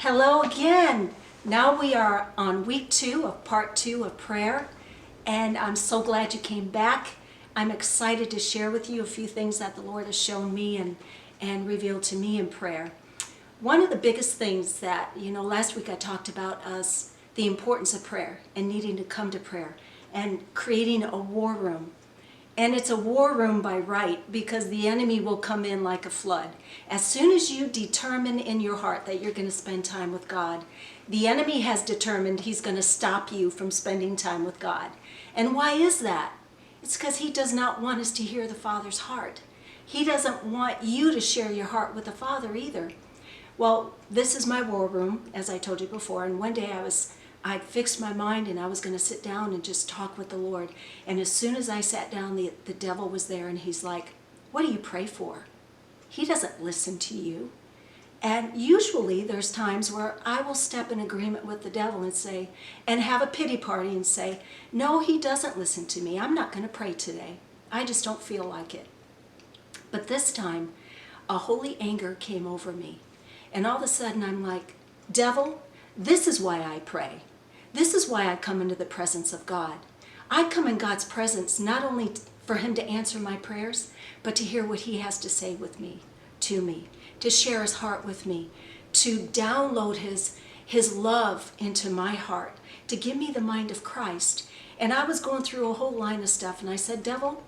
Hello again. Now we are on week 2 of part 2 of prayer, and I'm so glad you came back. I'm excited to share with you a few things that the Lord has shown me and revealed to me in prayer. One of the biggest things that, last week I talked about us, the importance of prayer and needing to come to prayer and creating a war room. And it's a war room by right, because the enemy will come in like a flood. As soon as you determine in your heart that you're going to spend time with God, the enemy has determined he's going to stop you from spending time with God. And why is that? It's because he does not want us to hear the Father's heart. He doesn't want you to share your heart with the Father either. Well, this is my war room, as I told you before, and one day I'd fixed my mind and I was going to sit down and just talk with the Lord. And as soon as I sat down, the devil was there, and he's like, what do you pray for? He doesn't listen to you. And usually there's times where I will step in agreement with the devil and say, and have a pity party and say, no, he doesn't listen to me. I'm not going to pray today. I just don't feel like it. But this time, a holy anger came over me. And all of a sudden I'm like, devil, this is why I pray. This is why I come into the presence of God. I come in God's presence not only for him to answer my prayers, but to hear what he has to say with me, to share his heart with me, to download his love into my heart, to give me the mind of Christ. And I was going through a whole line of stuff, and I said, devil,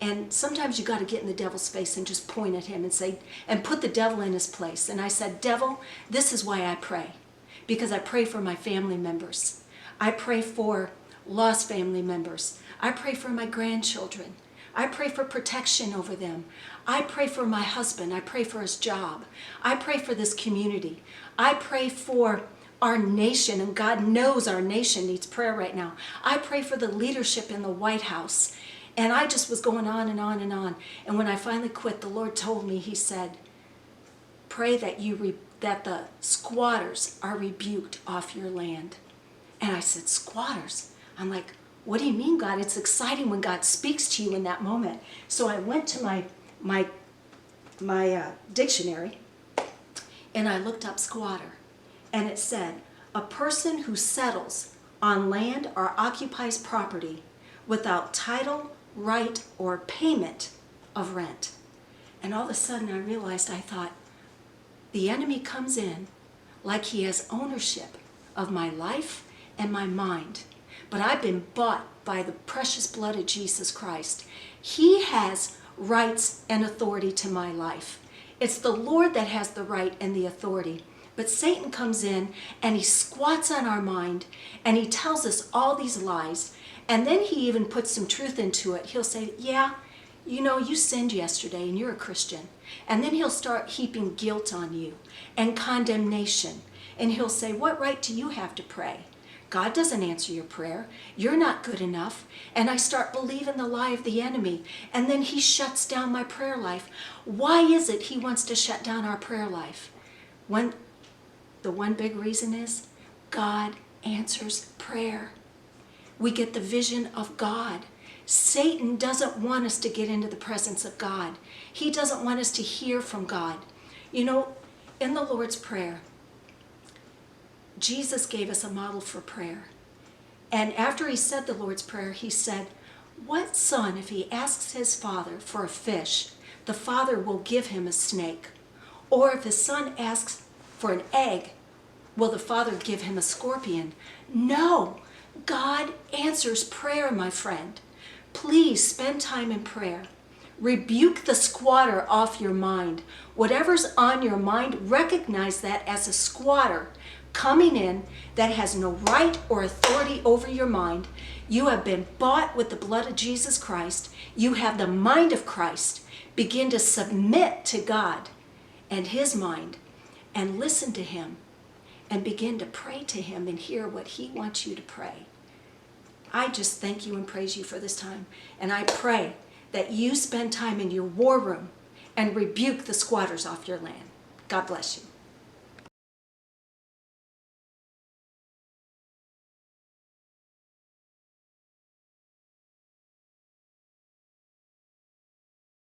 and sometimes you got to get in the devil's face and just point at him and say, and put the devil in his place. And I said, devil, this is why I pray. Because I pray for my family members. I pray for lost family members. I pray for my grandchildren. I pray for protection over them. I pray for my husband. I pray for his job. I pray for this community. I pray for our nation, and God knows our nation needs prayer right now. I pray for the leadership in the White House. And I just was going on and on and on. And when I finally quit, the Lord told me, he said, pray that that the squatters are rebuked off your land. And I said, squatters? I'm like, what do you mean, God? It's exciting when God speaks to you in that moment. So I went to my dictionary, and I looked up squatter. And it said, a person who settles on land or occupies property without title, right, or payment of rent. And all of a sudden I realized, I thought, the enemy comes in like he has ownership of my life and my mind. But I've been bought by the precious blood of Jesus Christ. He has rights and authority to my life. It's the Lord that has the right and the authority. But Satan comes in and he squats on our mind and he tells us all these lies. And then he even puts some truth into it. He'll say, yeah, you sinned yesterday and you're a Christian. And then he'll start heaping guilt on you and condemnation. And he'll say, what right do you have to pray? God doesn't answer your prayer. You're not good enough. And I start believing the lie of the enemy. And then he shuts down my prayer life. Why is it he wants to shut down our prayer life? The one big reason is God answers prayer. We get the vision of God. Satan doesn't want us to get into the presence of God. He doesn't want us to hear from God. In the Lord's Prayer, Jesus gave us a model for prayer. And after he said the Lord's Prayer, he said, what son, if he asks his father for a fish, the father will give him a snake? Or if his son asks for an egg, will the father give him a scorpion? No, God answers prayer, my friend. Please spend time in prayer. Rebuke the squatter off your mind. Whatever's on your mind, recognize that as a squatter coming in that has no right or authority over your mind. You have been bought with the blood of Jesus Christ. You have the mind of Christ. Begin to submit to God and his mind and listen to him and begin to pray to him and hear what he wants you to pray. I just thank you and praise you for this time. And I pray that you spend time in your war room and rebuke the squatters off your land. God bless you.